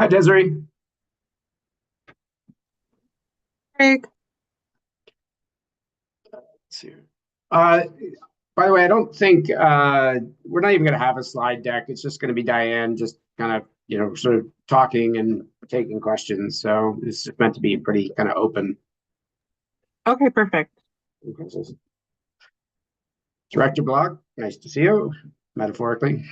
Hi, Desiree. Craig. Let's see. Uh, by the way, I don't think we're not even going to have a slide deck. It's just going to be Diane just kind of, sort of talking and taking questions. So it's just meant to be pretty kind of open. Okay, perfect. Director Block, nice to see you, metaphorically.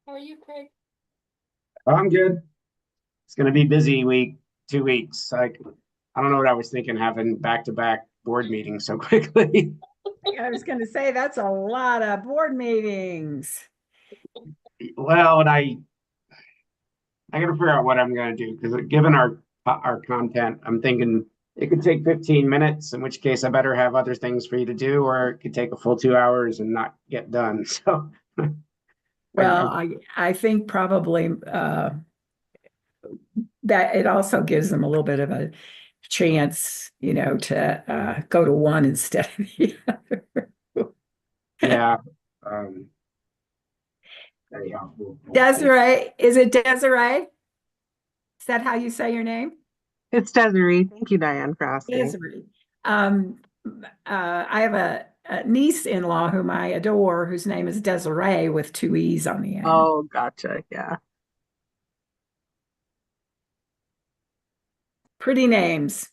How are you, Craig? I'm good. It's going to be busy week, 2 weeks. I don't know what I was thinking having back-to-back board meetings so quickly. I was going to say that's a lot of board meetings. Well, and I got to figure out what I'm going to do because given our content, I'm thinking it could take 15 minutes, in which case I better have other things for you to do, or it could take a full 2 hours and not get done. So, Well, I think probably that it also gives them a little bit of a chance, to go to one instead of the other. yeah. Um, anyhow, Desiree, is it Desiree? Is that how you say your name? It's Desiree. Thank you, Diane, for asking. Desiree. Um, I have a niece-in-law whom I adore, whose name is Desiree with two E's on the end. Oh, gotcha. Yeah. Pretty names.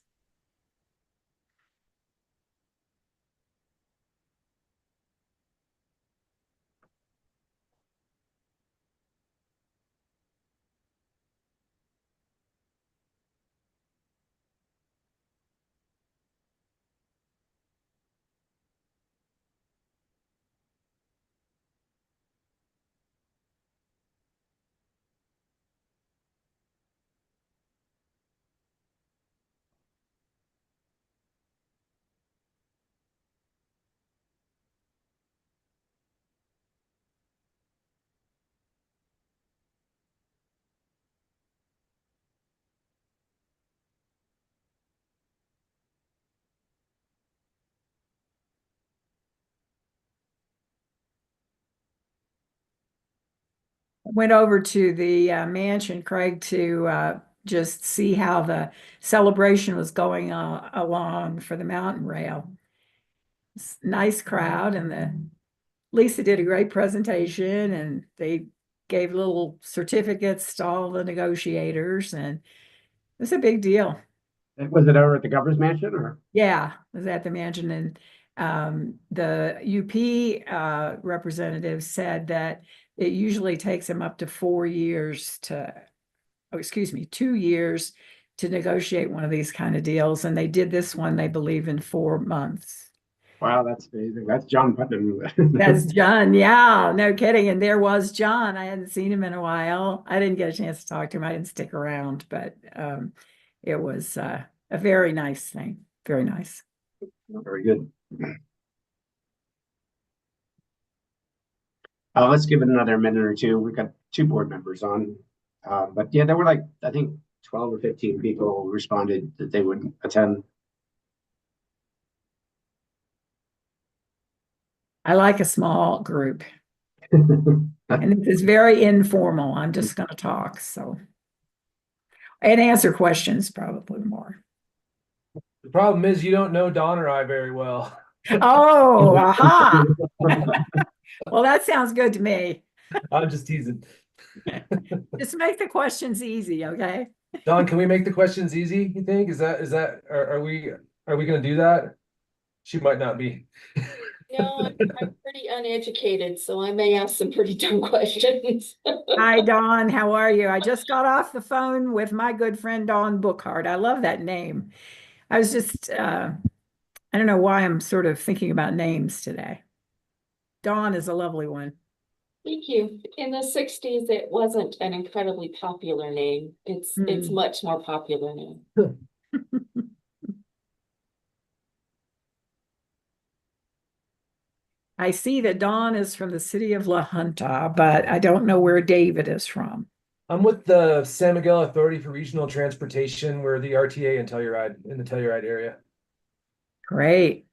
Went over to the mansion, Craig, to just see how the celebration was going along for the mountain rail. Nice crowd, and Lisa did a great presentation, and they gave little certificates to all the negotiators, and it was a big deal. was it over at the governor's mansion or? Yeah, it was at the mansion, and the UP representative said that it usually takes them up to 4 years oh, excuse me, 2 years to negotiate one of these kind of deals, and they did this one, they believe, in 4 months. Wow, that's amazing. That's John Putnam. That's John. Yeah, no kidding. And there was John. I hadn't seen him in a while. I didn't get a chance to talk to him. I didn't stick around, but it was a very nice thing. Very nice. Very good. Let's give it another minute or two. We've got two board members on. But yeah, there were like, I think 12 or 15 people responded that they would attend. I like a small group. And this is very informal. I'm just going to talk, and answer questions probably more. The problem is you don't know Don or I very well. Oh, aha. Well, that sounds good to me. I'm just teasing. Just make the questions easy, okay? Don, can we make the questions easy, you think? Are we gonna do that? She might not be. No, I'm pretty uneducated, so I may ask some pretty dumb questions. Hi, Dawn. How are you? I just got off the phone with my good friend Dawn Bookhart. I love that name. I was just, I don't know why I'm sort of thinking about names today. Dawn is a lovely one. Thank you. In the 60s, it wasn't an incredibly popular name. It's much more popular now. I see that Dawn is from the city of La Junta, but I don't know where David is from. I'm with the San Miguel Authority for Regional Transportation. We're the RTA and Telluride in the Telluride area. Great.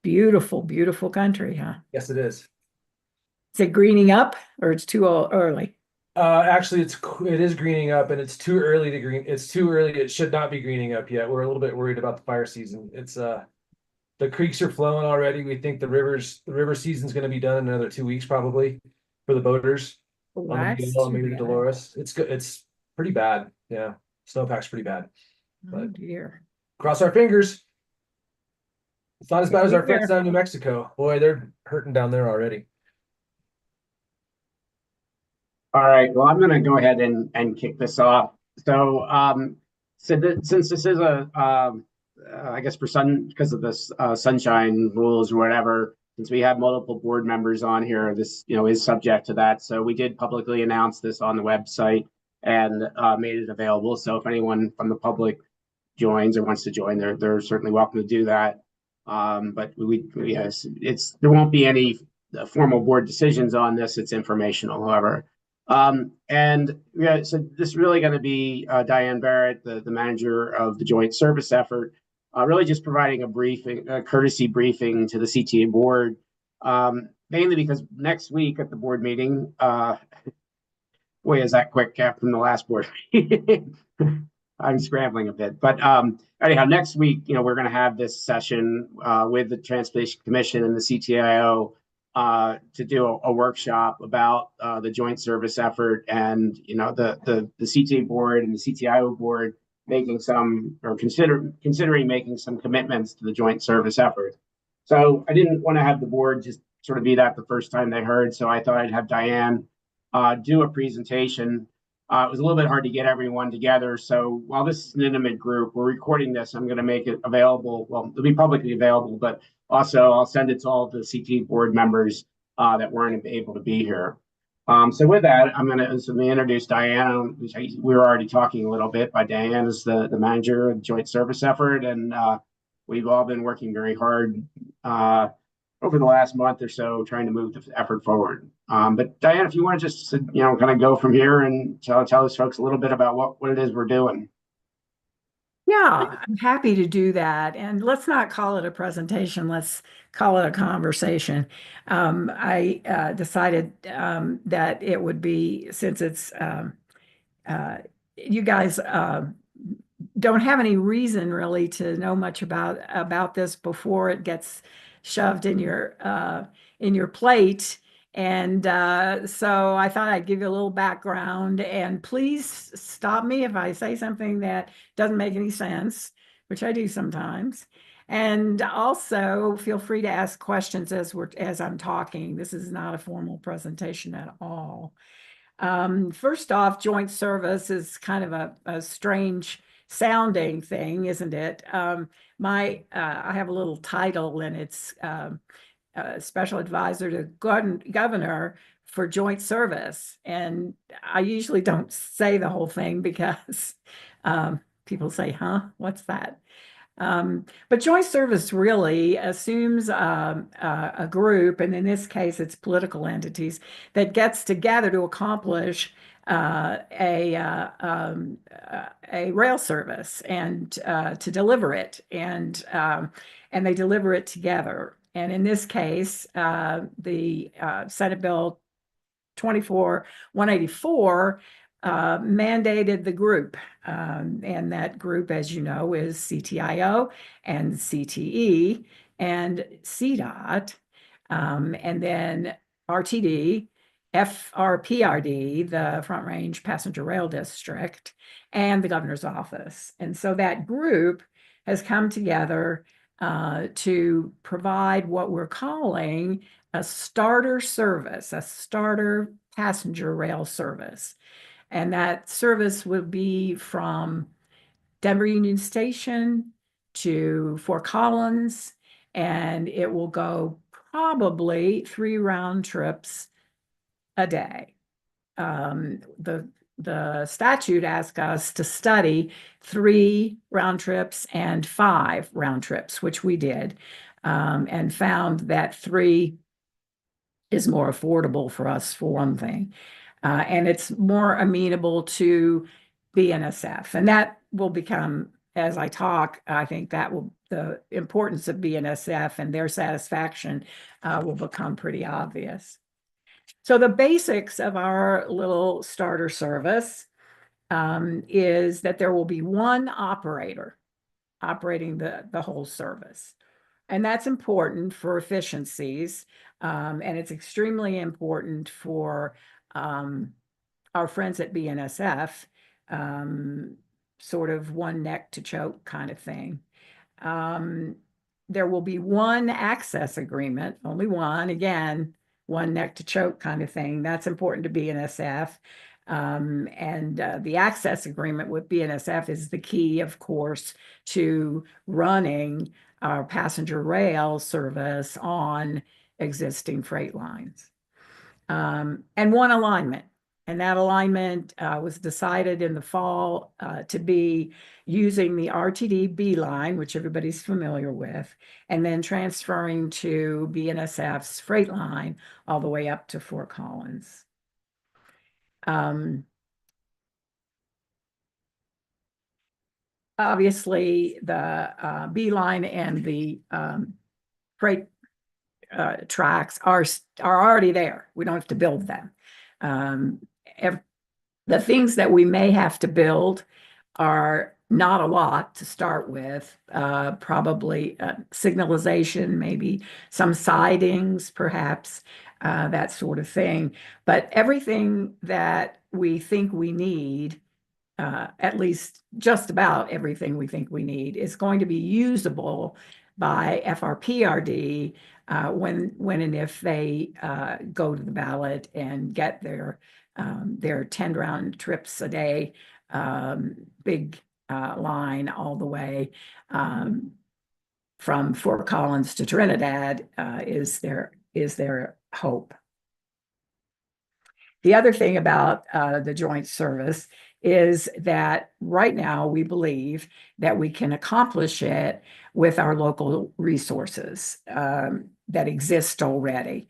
Beautiful, beautiful country, huh? Yes, it is. Is it greening up or it's too early? Actually, it is greening up, and it's too early to green. It's too early. It should not be greening up yet. We're a little bit worried about the fire season. It's the creeks are flowing already. We think the river season's going to be done in another 2 weeks probably for the boaters Oh, on the that's Miguel and too maybe the bad. Dolores. It's good. It's pretty bad. Yeah, snowpack's pretty bad. Oh dear. Cross our fingers. It's not as bad as our friends Here. down in New Mexico. Boy, they're hurting down there already. All right, well, I'm gonna go ahead and kick this off. So, since this is I guess because of this, sunshine rules or whatever, since we have multiple board members on here, this, is subject to that. So we did publicly announce this on the website and, made it available. So if anyone from the public joins or wants to join, they're certainly welcome to do that. But yes, there won't be any formal board decisions on this. It's informational, however. And yeah, so this is really going to be Diane Barrett, the manager of the joint service effort, really just providing a courtesy briefing to the CTA board, mainly because next week at the board meeting, boy, is that quick from the last board meeting. I'm scrambling a bit, but anyhow, next week, we're going to have this session with the Transportation Commission and the CTIO to do a workshop about the joint service effort, and the CTA board and the CTIO board making some, or considering making some commitments to the joint service effort. So I didn't want to have the board just sort of be that the first time they heard, so I thought I'd have Diane do a presentation. It was a little bit hard to get everyone together, so while this is an intimate group, we're recording this. I'm going to make it available. Well, it'll be publicly available, but also I'll send it to all the CT board members that weren't able to be here. So with that, I'm going to introduce Diane. We were already talking a little bit, but Diane is the manager of the joint service effort, and we've all been working very hard over the last month or so trying to move the effort forward. But Diane, if you want to just kind of go from here and tell us folks a little bit about what it is we're doing. Yeah, I'm happy to do that. And let's not call it a presentation. Let's call it a conversation. I decided that it would be, since it's you guys don't have any reason really to know much about this before it gets shoved in your plate. And so I thought I'd give you a little background, and please stop me if I say something that doesn't make any sense, which I do sometimes. And also feel free to ask questions as I'm talking. This is not a formal presentation at all. First off, joint service is kind of a strange sounding thing, isn't it? I have a little title, and it's special advisor to governor for joint service. And I usually don't say the whole thing because people say, huh, what's that? But joint service really assumes a group, and in this case, it's political entities, that gets together to accomplish a rail service and to deliver it, and they deliver it together. And in this case, the Senate Bill 24-184 mandated the group, and that group, as you know, is CTIO and CTE and CDOT, and then RTD, FRPRD, the Front Range Passenger Rail District, and the governor's office. And so that group has come together to provide what we're calling a starter service, a starter passenger rail service. And that service will be from Denver Union Station to Fort Collins, and it will go probably 3 round trips a day. The statute asks us to study 3 round trips and 5 round trips, which we did, and found that 3 is more affordable for us, for one thing. And it's more amenable to BNSF. And that will become, as I talk, I think the importance of BNSF and their satisfaction will become pretty obvious. So the basics of our little starter service is that there will be one operator operating the whole service. And that's important for efficiencies. And it's extremely important for our friends at BNSF, sort of one neck to choke kind of thing. There will be one access agreement, only one, again, one neck to choke kind of thing. That's important to BNSF. The access agreement with BNSF is the key, of course, to running our passenger rail service on existing freight lines. And one alignment. And that alignment was decided in the fall to be using the RTD B line, which everybody's familiar with, and then transferring to BNSF's freight line all the way up to Fort Collins. Obviously, the B line and the freight tracks are already there. We don't have to build them. The things that we may have to build are not a lot to start with, probably signalization, maybe some sidings, perhaps, that sort of thing. But everything that we think we need, at least just about everything we think we need, is going to be usable by FRPRD when and if they go to the ballot and get their 10 round trips a day, big line all the way from Fort Collins to Trinidad is their hope. The other thing about the joint service is that right now we believe that we can accomplish it with our local resources that exist already.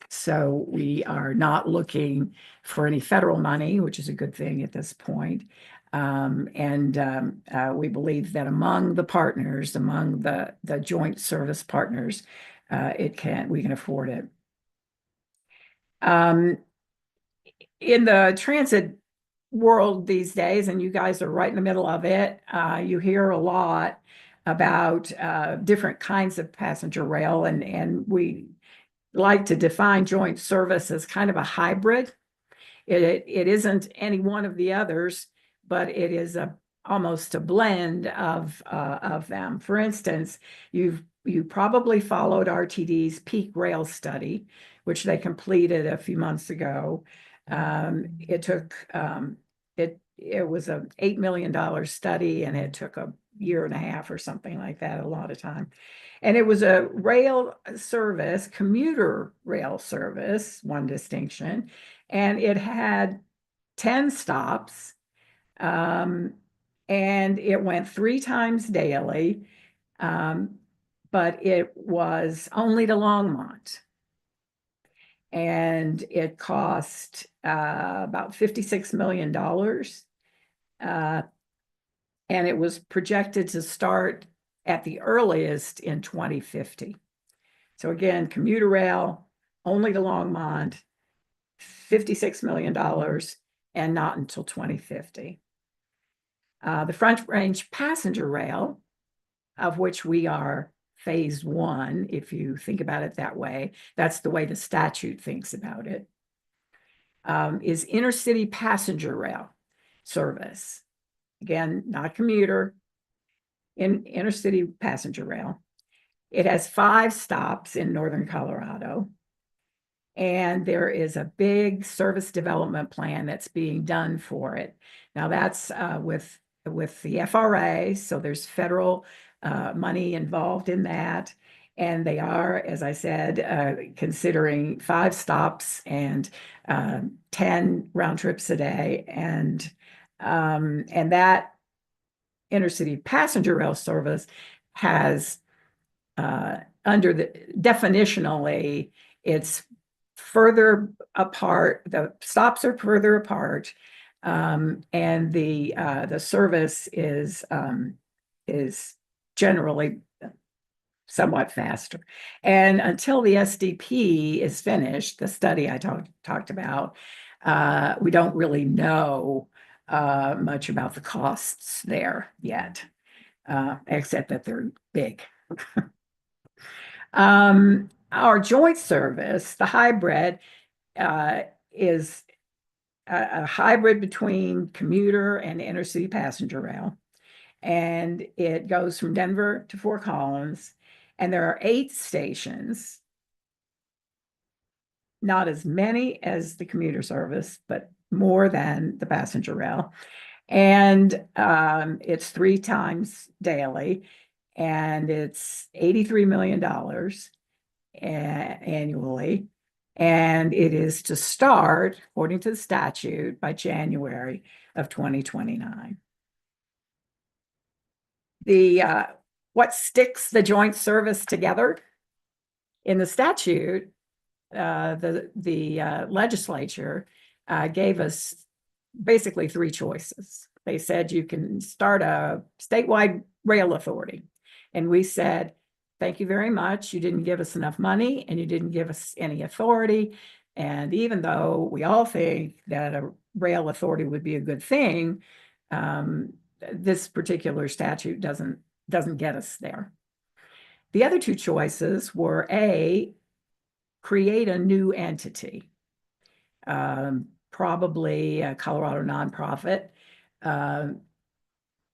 So we are not looking for any federal money, which is a good thing at this point. We believe that among the partners, among the joint service partners, we can afford it. In the transit world these days, and you guys are right in the middle of it, you hear a lot about different kinds of passenger rail, and we like to define joint service as kind of a hybrid. It isn't any one of the others, but it is almost a blend of them. For instance, you probably followed RTD's peak rail study, which they completed a few months ago. It was an $8 million study, and it took a year and a half or something like that, a lot of time. And it was a rail service, commuter rail service, one distinction, and it had 10 stops, and it went 3 times daily, but it was only to Longmont. And it cost about $56 million. And it was projected to start at the earliest in 2050. So again, commuter rail, only to Longmont, $56 million, and not until 2050. The Front Range passenger rail, of which we are phase 1, if you think about it that way, that's the way the statute thinks about it, is intercity passenger rail service. Again, not commuter, in intercity passenger rail. It has 5 stops in northern Colorado. And there is a big service development plan that's being done for it. Now that's with the FRA, so there's federal money involved in that. And they are, as I said, considering 5 stops and 10 round trips a day. And that intercity passenger rail service has, under the definitionally, it's further apart, the stops are further apart, and the service is generally somewhat faster. And until the SDP is finished, the study I talked about, we don't really know much about the costs there yet, except that they're big. Our joint service, the hybrid, is a hybrid between commuter and intercity passenger rail. And it goes from Denver to Fort Collins. And there are 8 stations, not as many as the commuter service, but more than the passenger rail. And it's 3 times daily, and it's $83 million annually. And it is to start, according to the statute, by January of 2029. What sticks the joint service together? In the statute, the legislature gave us basically 3 choices. They said you can start a statewide rail authority. And we said, thank you very much. You didn't give us enough money and you didn't give us any authority. And even though we all think that a rail authority would be a good thing, this particular statute doesn't get us there. The other 2 choices were A, create a new entity, probably a Colorado nonprofit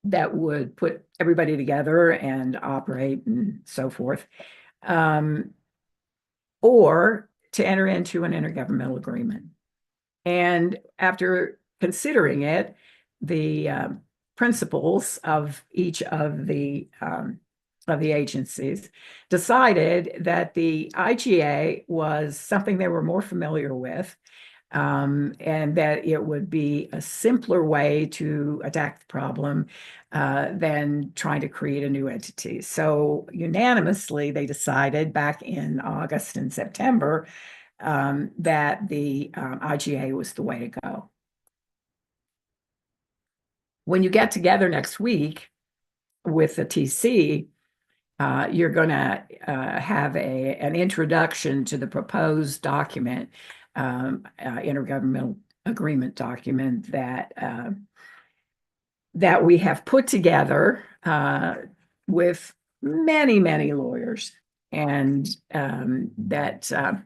that would put everybody together and operate and so forth, or to enter into an intergovernmental agreement. And after considering it, the principals of each of the agencies decided that the IGA was something they were more familiar with, and that it would be a simpler way to attack the problem than trying to create a new entity. So unanimously, they decided back in August and September that the IGA was the way to go. When you get together next week with the TC, you're going to have an introduction to the proposed document, intergovernmental agreement document that we have put together with many, many lawyers, and that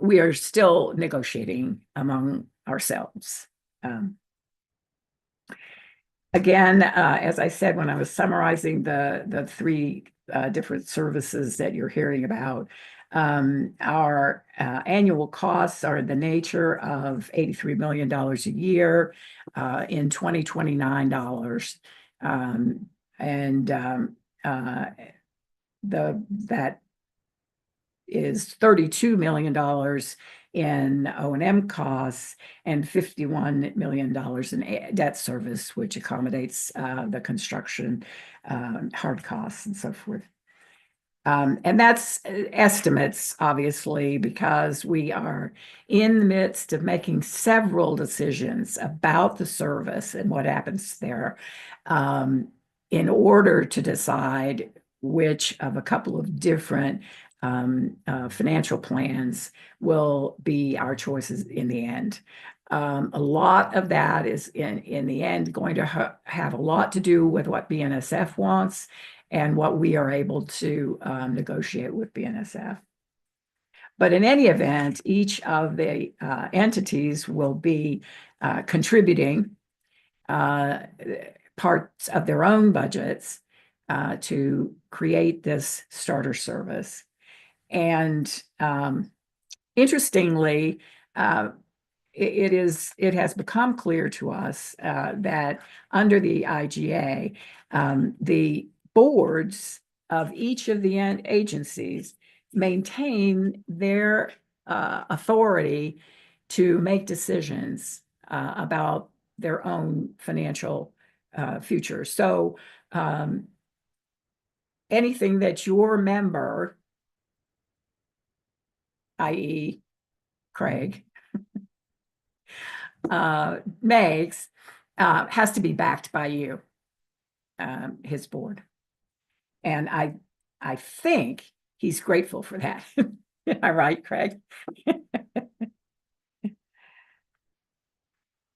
we are still negotiating among ourselves. Again, as I said, when I was summarizing the 3 different services that you're hearing about, our annual costs are in the nature of $83 million a year in 2029 dollars. That is $32 million in O&M costs and $51 million in debt service, which accommodates the construction hard costs and so forth. And that's estimates, obviously, because we are in the midst of making several decisions about the service and what happens there, in order to decide which of a couple of different financial plans will be our choices in the end. A lot of that is in the end going to have a lot to do with what BNSF wants and what we are able to negotiate with BNSF. But in any event, each of the entities will be contributing parts of their own budgets to create this starter service. And interestingly, it has become clear to us that under the IGA, the boards of each of the agencies maintain their authority to make decisions about their own financial future. So anything that your member, i.e. Craig, makes has to be backed by you, his board. And I think he's grateful for that. Am I right, Craig?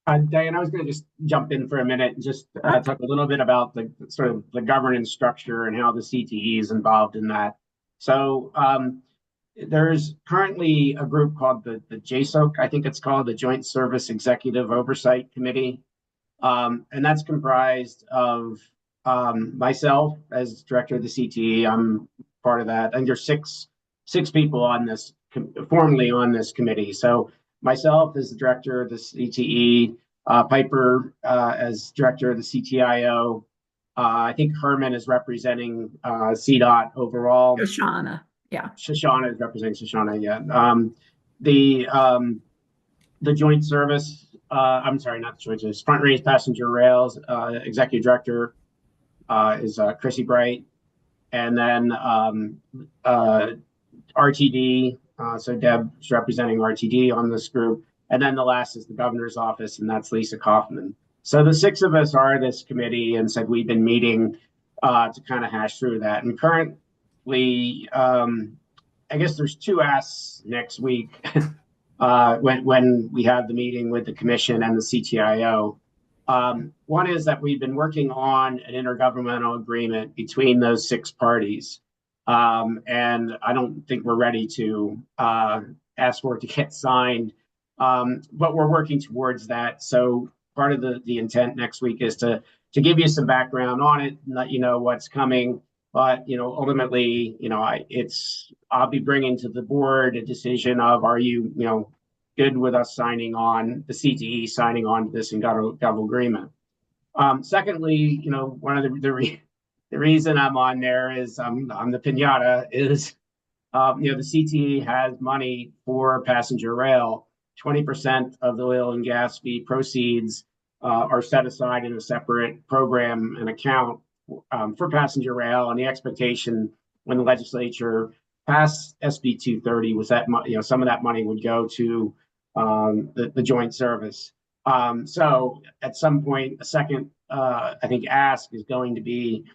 Diane, I was going to just jump in for a minute and just talk a little bit about the sort of the governance structure and how the CTE is involved in that. So there's currently a group called the JSOC, I think it's called the Joint Service Executive Oversight Committee. And that's comprised of myself as director of the CTE. I'm part of that. And there's six people on this, formally on this committee. So myself as the director of the CTE, Piper as director of the CTIO. I think Herman is representing CDOT overall. Shoshana, yeah. Shoshana is representing Shoshana, yeah. The joint service, I'm sorry, not the joint service, Front Range Passenger Rails executive director is Chrissy Bright. And then RTD, so Deb's representing RTD on this group. And then the last is the governor's office, and that's Lisa Kaufman. So the six of us are this committee, and said we've been meeting to kind of hash through that. And currently, I guess there's two asks next week when we have the meeting with the commission and the CTIO. One is that we've been working on an intergovernmental agreement between those six parties. And I don't think we're ready to ask for it to get signed, but we're working towards that. So part of the intent next week is to give you some background on it and let you know what's coming. But, ultimately, I'll be bringing to the board a decision of, are you, good with us signing on, the CTE signing on to this and governmental agreement. Secondly, one of the reason I'm on there is I'm the piñata is, the CTE has money for passenger rail. 20% of the oil and gas fee proceeds are set aside in a separate program and account for passenger rail. And the expectation when the legislature passed SB 230 was that some of that money would go to the joint service. So at some point, a second, I think, ask is going to be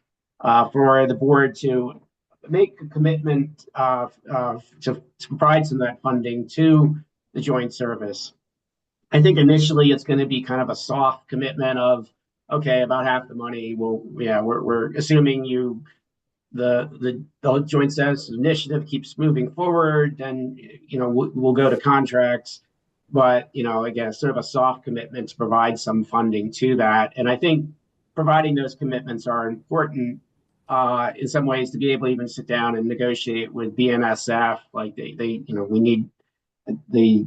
for the board to make a commitment to provide some of that funding to the joint service. I think initially it's going to be kind of a soft commitment of, okay, about half the money. We're assuming the joint service initiative keeps moving forward, then we'll go to contracts. But again, sort of a soft commitment to provide some funding to that. And I think providing those commitments are important in some ways to be able to even sit down and negotiate with BNSF. Like we need the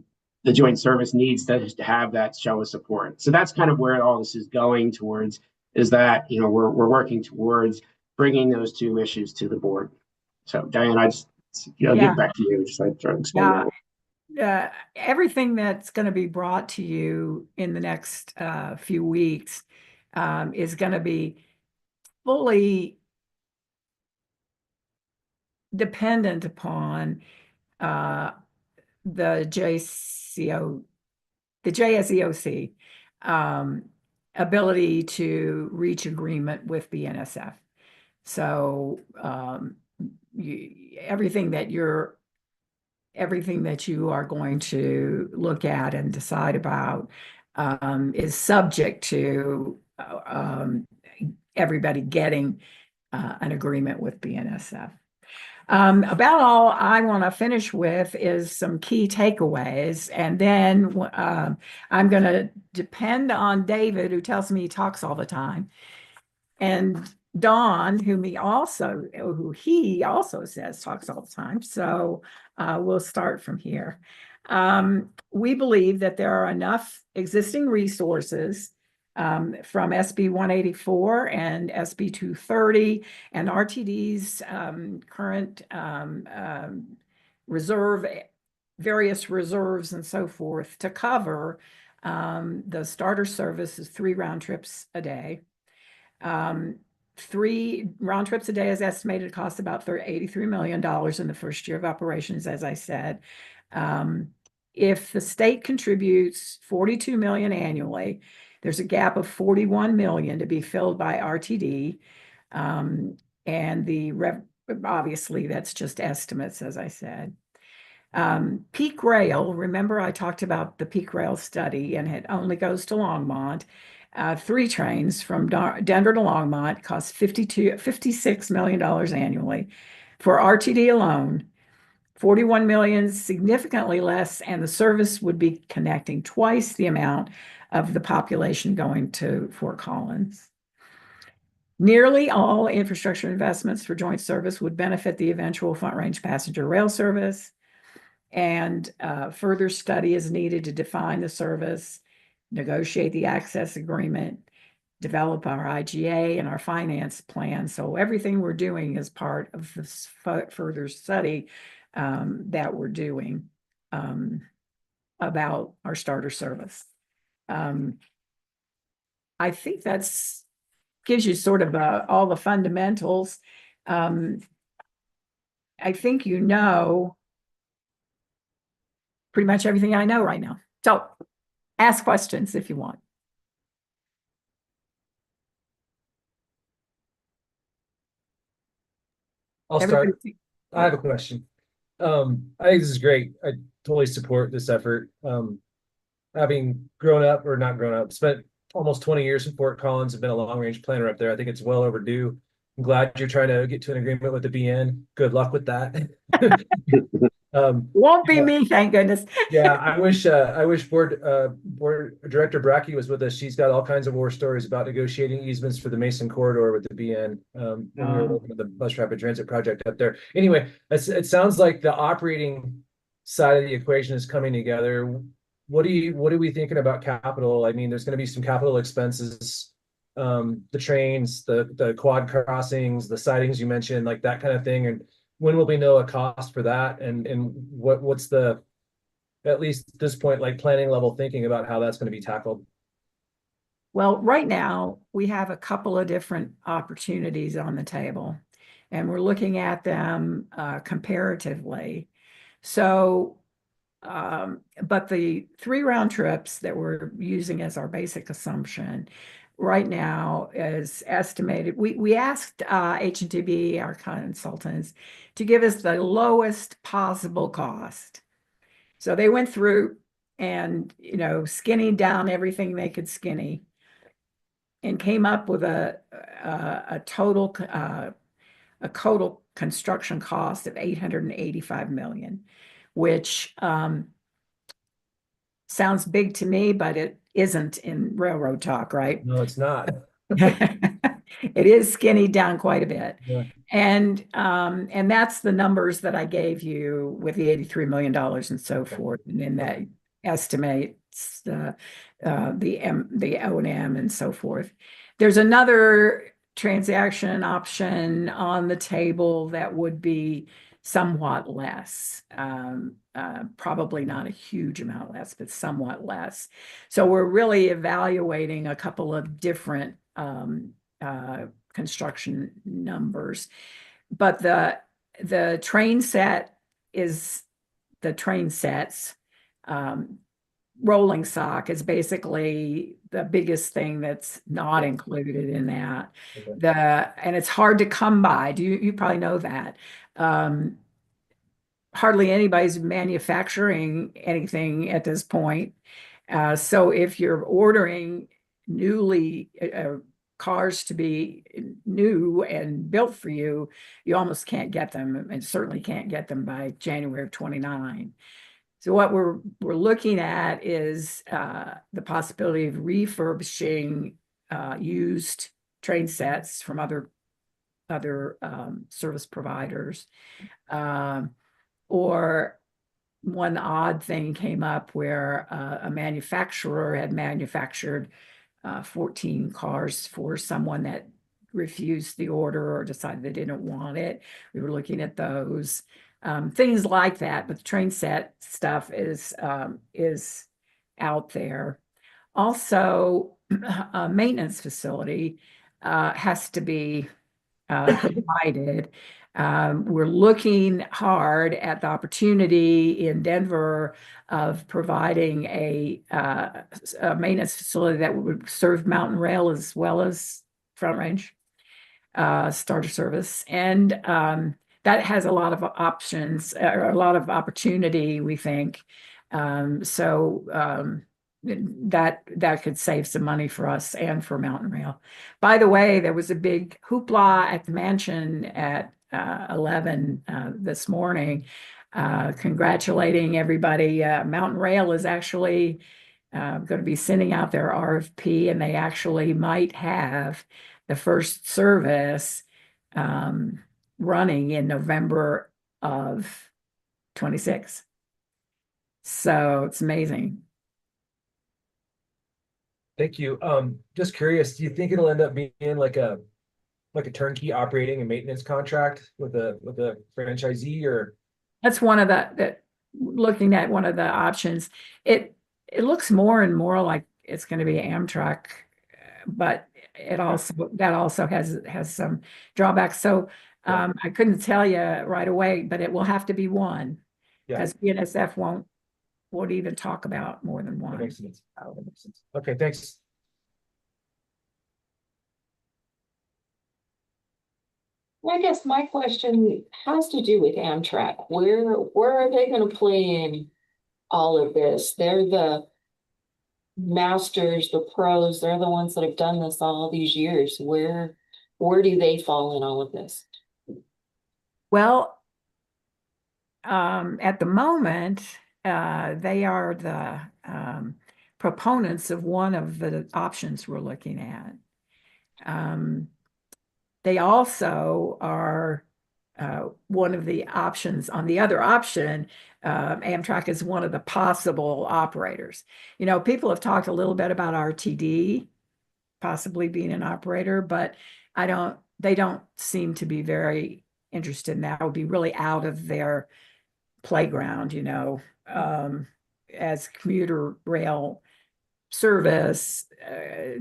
joint service needs to have that show of support. So that's kind of where all this is going towards, is that we're working towards bringing those two issues to the board. So Diane, I just get back to you. Just like try to explain that. Everything that's going to be brought to you in the next few weeks is going to be fully dependent upon the JSEOC ability to reach agreement with BNSF. So everything that you are going to look at and decide about is subject to everybody getting an agreement with BNSF. About all I want to finish with is some key takeaways, and then I'm going to depend on David, who tells me he talks all the time, and Dawn, who he also says talks all the time. So we'll start from here. We believe that there are enough existing resources from SB 184 and SB 230 and RTD's current various reserves and so forth to cover the starter service is 3 round trips a day. 3 round trips a day is estimated to cost about $83 million in the first year of operations, as I said. If the state contributes $42 million annually, there's a gap of $41 million to be filled by RTD, and the obviously, that's just estimates, as I said. Peak Rail, remember I talked about the Peak Rail study, and it only goes to Longmont. 3 trains from Denver to Longmont cost $56 million annually. For RTD alone, 41 million, significantly less, and the service would be connecting twice the amount of the population going to Fort Collins. Nearly all infrastructure investments for joint service would benefit the eventual Front Range passenger rail service. And further study is needed to define the service, negotiate the access agreement, develop our IGA and our finance plan. So everything we're doing is part of this further study that we're doing about our starter service. I think that's gives you sort of all the fundamentals. I think you know pretty much everything I know right now. So ask questions if you want. I'll start. Everybody- I have a question. I think this is great. I totally support this effort. Having grown up or not grown up, spent almost 20 years in Fort Collins, have been a long range planner up there. I think it's well overdue. I'm glad you're trying to get to an agreement with the BN. Good luck with that. Won't be me, thank goodness. Yeah, I wish board director Brackey was with us. She's got all kinds of war stories about negotiating easements for the Mason corridor with the BN when we were working with the bus rapid transit project up there. Anyway, it sounds like the operating side of the equation is coming together. What are we thinking about capital? I mean, there's going to be some capital expenses, the trains, the quad crossings, the sidings you mentioned, like that kind of thing. And when will we know a cost for that? And what's the, at least at this point, like planning level thinking about how that's going to be tackled? Well, right now we have a couple of different opportunities on the table, and we're looking at them comparatively. So, but the 3 round trips that we're using as our basic assumption right now is estimated. We asked H&TB, our consultants, to give us the lowest possible cost. So they went through and, skinny down everything they could skinny, and came up with a total construction cost of $885 million, which sounds big to me, but it isn't in railroad talk, right? No, it's not. It is skinny down quite a bit. Yeah. And that's the numbers that I gave you with the $83 million and so forth. And then that estimates the O&M and so forth. There's another transaction option on the table that would be somewhat less, probably not a huge amount less, but somewhat less. So we're really evaluating a couple of different construction numbers, but the train set is the train sets. Rolling stock is basically the biggest thing that's not included in that. Okay. And it's hard to come by. You probably know that. Hardly anybody's manufacturing anything at this point. So if you're ordering newly cars to be new and built for you, you almost can't get them, and certainly can't get them by January of 29. So what we're looking at is the possibility of refurbishing used train sets from other service providers, or one odd thing came up where a manufacturer had manufactured 14 cars for someone that refused the order or decided they didn't want it. We were looking at those. Things like that, but the train set stuff is out there. Also, a maintenance facility has to be provided. We're looking hard at the opportunity in Denver of providing a maintenance facility that would serve Mountain Rail as well as Front Range. starter service. And that has a lot of options, or a lot of opportunity, we think. That could save some money for us and for Mountain Rail. By the way, there was a big hoopla at the mansion at 11 this morning, congratulating everybody. Mountain Rail is actually going to be sending out their RFP, and they actually might have the first service running in November of 26. So it's amazing. Thank you. Just curious, do you think it'll end up being like a turnkey operating and maintenance contract with a franchisee, or? That's one of looking at one of the options. It looks more and more like it's going to be Amtrak, but that also has some drawbacks. So I couldn't tell you right away, but it will have to be one, because BNSF won't even talk about more than one. That makes sense. That makes sense. Okay, thanks. I guess my question has to do with Amtrak. Where are they gonna play in all of this? They're the masters, the pros, they're the ones that have done this all these years. Where do they fall in all of this? Well, at the moment, they are the proponents of one of the options we're looking at. They also are one of the options. On the other option, Amtrak is one of the possible operators. You know, people have talked a little bit about RTD possibly being an operator, but they don't seem to be very interested in that. It would be really out of their playground, you know, as commuter rail service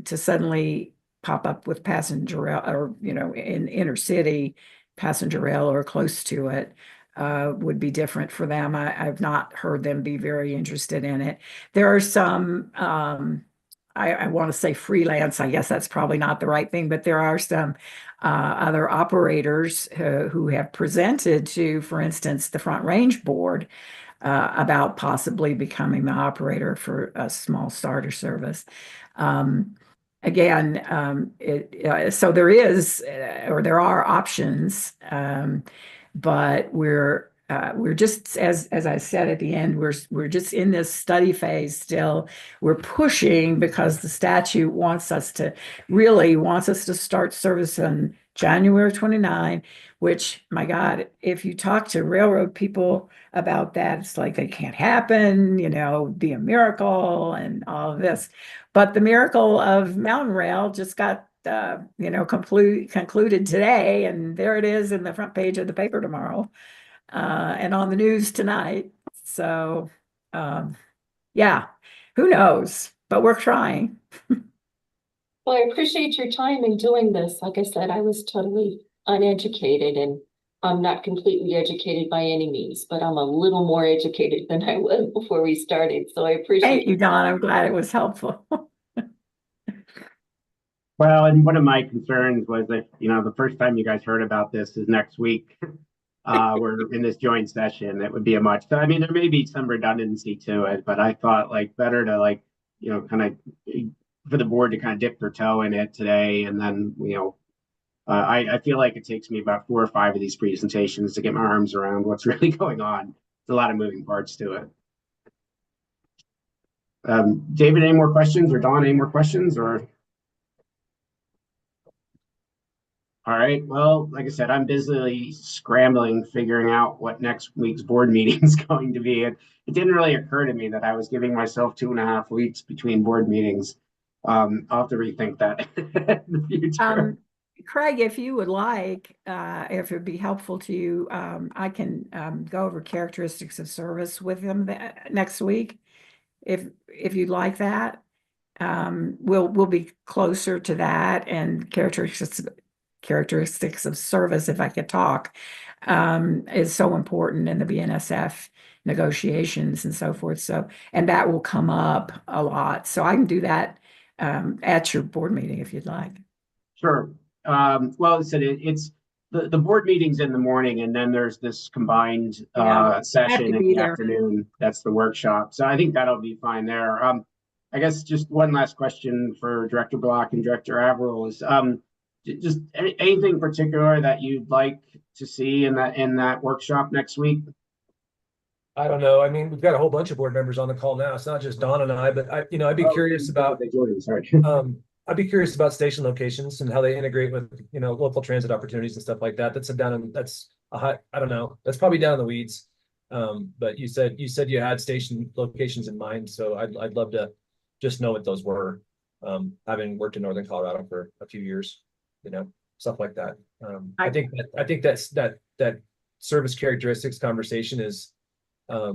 to suddenly pop up with passenger rail, or, you know, in inner city passenger rail or close to it, would be different for them. I've not heard them be very interested in it. There are some, I want to say freelance, I guess that's probably not the right thing, but there are some other operators who have presented to, for instance, the Front Range Board about possibly becoming the operator for a small starter service. Again, so there is, or there are options, but we're just, as I said at the end, we're just in this study phase still. We're pushing because the statute wants us to start service on January 29, which, my God, if you talk to railroad people about that, it's like it can't happen, you know, be a miracle and all of this. But the miracle of Mountain Rail just got you know, concluded today, and there it is in the front page of the paper tomorrow, and on the news tonight. So yeah, who knows? But we're trying. Well, I appreciate your time in doing this. Like I said, I was totally uneducated, and I'm not completely educated by any means, but I'm a little more educated than I was before we started. So I appreciate Thank you, Don. I'm glad it was helpful. Well, and one of my concerns was that, you know, the first time you guys heard about this is next week. We're in this joint session. It would be so I mean, there may be some redundancy to it, but I thought better to you know, kind of for the board to kind of dip their toe in it today. And then, you know, I feel like it takes me about 4 or 5 of these presentations to get my arms around what's really going on. There's a lot of moving parts to it. David, any more questions, or Don, any more questions, or? All right, well, like I said, I'm busily scrambling, figuring out what next week's board meeting is going to be. It didn't really occur to me that I was giving myself 2.5 weeks between board meetings. I'll have to rethink that in the future. Craig, if you would like, if it would be helpful to you, I can go over characteristics of service with them next week, if you'd like that. We'll be closer to that, and characteristics of service, if I could talk, is so important in the BNSF negotiations and so forth. So, and that will come up a lot. So I can do that at your board meeting if you'd like. Sure. Well, it's the board meeting's in the morning and then there's this combined Yeah, session to in be the there. afternoon. That's the workshop. So I think that'll be fine there. I guess just one last question for Director Block and Director Averill is just anything particular that you'd like to see in that workshop next week? I don't know. I mean, we've got a whole bunch of board members on the call now. It's not just Don and I, but I'd be curious about, They joined, sorry. I'd be curious about station locations and how they integrate with, local transit opportunities and stuff like that. That's a high, I don't know. That's probably down in the weeds. But you said you had station locations in mind, so I'd love to just know what those were. Having worked in Northern Colorado for a few years, stuff like that. I think that service characteristics conversation is a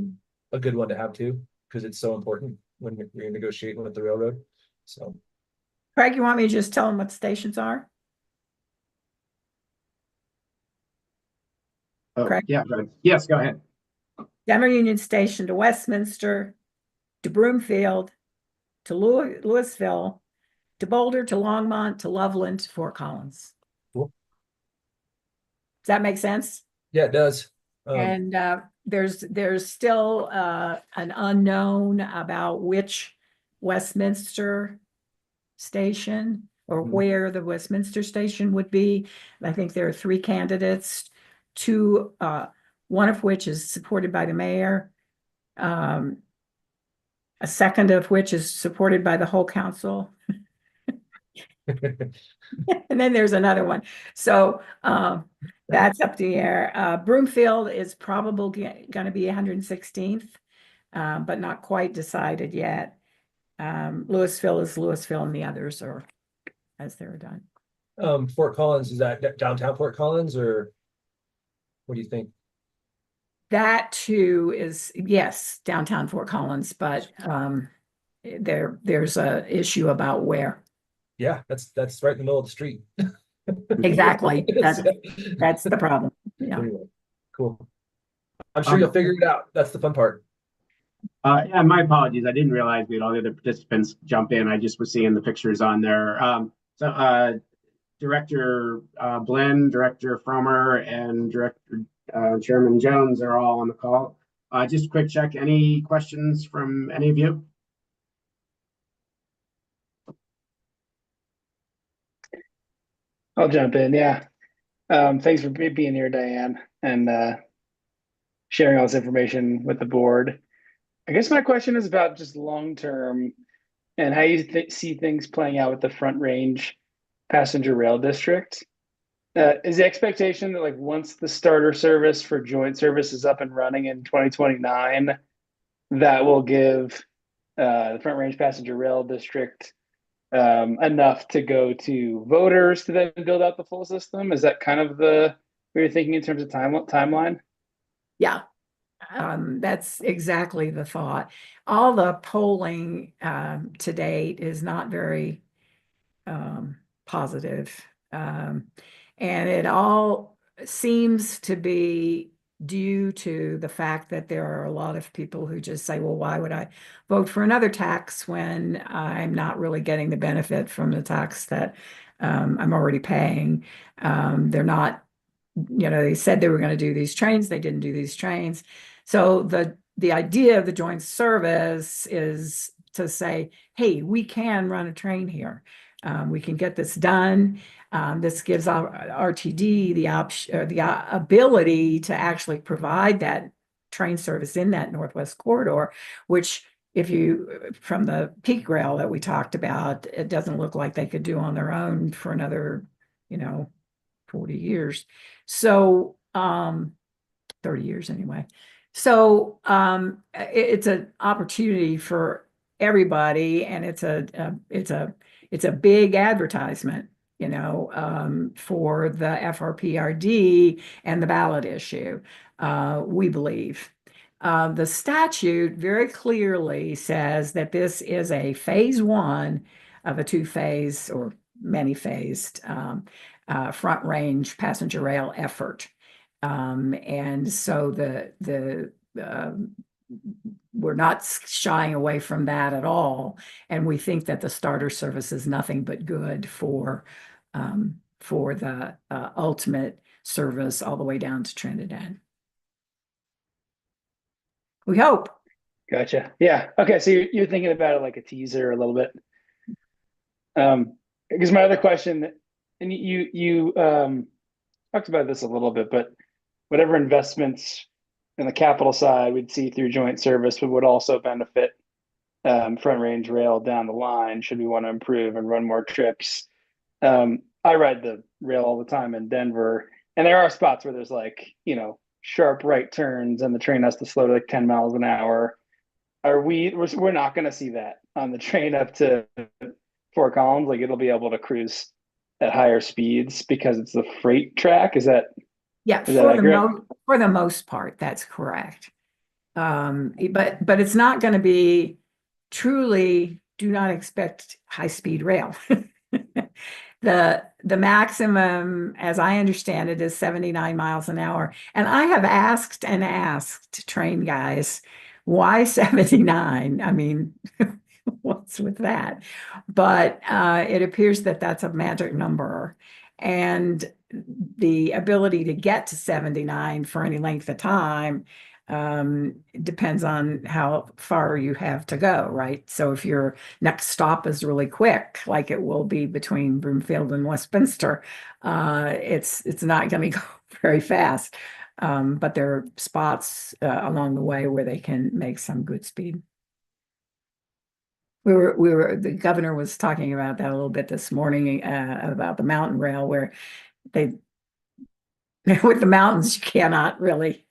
good one to have too, because it's so important when you're negotiating with the railroad. So Craig, you want me to just tell them what stations are? Oh, Correct. yeah, go ahead. Yes, go ahead. Denver Union Station to Westminster, to Broomfield, to Louisville, to Boulder, to Longmont, to Loveland, to Fort Collins. Cool. Does that make sense? yeah, it does. And there's still an unknown about which Westminster station or Mhm. where the Westminster station would be. I think there are 3 candidates, one of which is supported by the mayor, a second of which is supported by the whole council. And then there's another one. So that's up to the air. Broomfield is probably going to be 116th, but not quite decided yet. Louisville is Louisville, and the others are as they're done. Fort Collins, is that downtown Fort Collins, or what do you think? That too is, yes, downtown Fort Collins, but there's a issue about where. Yeah, that's right in the middle of the street. Exactly. That's the problem. Yeah. Anyway, cool. I'm sure you'll figure it out. That's the fun part. Yeah, my apologies. I didn't realize we had all the other participants jump in. I just was seeing the pictures on there. Director Blinn, Director Frommer, and Director Chairman Jones are all on the call. Just a quick check. Any questions from any of you? I'll jump in. Yeah. Thanks for being here, Diane, and sharing all this information with the board. I guess my question is about just long term and how you see things playing out with the Front Range Passenger Rail District. Is the expectation that once the starter service for joint service is up and running in 2029, that will give the Front Range Passenger Rail District enough to go to voters to then build out the full system? Is that kind of what you're thinking in terms of timeline? Yeah, that's exactly the thought. All the polling to date is not very positive. And it all seems to be due to the fact that there are a lot of people who just say, well, why would I vote for another tax when I'm not really getting the benefit from the tax that I'm already paying? They're not, they said they were going to do these trains. They didn't do these trains. So the idea of the joint service is to say, hey, we can run a train here. We can get this done. This gives our RTD the ability to actually provide that train service in that Northwest corridor, which from the peak rail that we talked about, it doesn't look like they could do on their own for another, 40 years. So 30 years anyway. So it's an opportunity for everybody, and it's a big advertisement, for the FRPRD and the ballot issue, we believe. The statute very clearly says that this is a phase 1 of a 2-phase or many-phased Front Range passenger rail effort. And so we're not shying away from that at all. And we think that the starter service is nothing but good for for the ultimate service all the way down to Trinidad. We hope. Gotcha. Yeah. Okay. So you're thinking about it like a teaser a little bit. Because my other question, and you talked about this a little bit, but whatever investments in the capital side we'd see through joint service would also benefit Front Range Rail down the line should we want to improve and run more trips. I ride the rail all the time in Denver, and there are spots where there's like, sharp right turns and the train has to slow to like 10 miles an hour. We're not going to see that on the train up to Fort Collins. Like it'll be able to cruise at higher speeds because it's the freight track. Is that accurate? For the most part, that's correct. But it's not going to be truly, do not expect high-speed rail. The maximum, as I understand it, is 79 miles an hour. And I have asked train guys, why 79? I mean, what's with that? But it appears that that's a magic number. And the ability to get to 79 for any length of time depends on how far you have to go, right? So if your next stop is really quick, like it will be between Broomfield and Westminster, it's not going to go very fast. But there are spots along the way where they can make some good speed. The governor was talking about that a little bit this morning about the mountain rail, where with the mountains, you cannot really,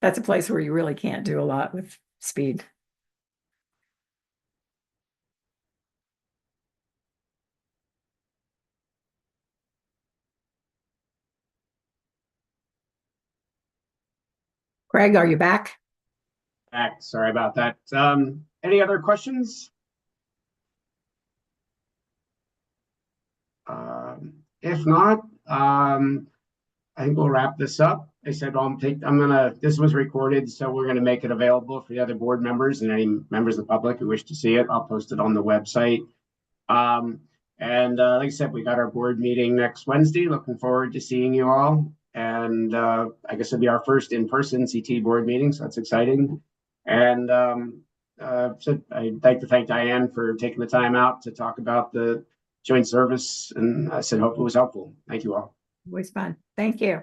that's a place where you really can't do a lot with speed. Craig, are you back? Back. Sorry about that. Any other questions? If not, I think we'll wrap this up. I said, this was recorded, so we're gonna make it available for the other board members and any members of the public who wish to see it. I'll post it on the website. And like I said, we got our board meeting next Wednesday. Looking forward to seeing you all. And I guess it'll be our first in-person CT board meeting, so that's exciting. And so I'd like to thank Diane for taking the time out to talk about the joint service, and I said hope it was helpful. Thank you all. Always fun. Thank you.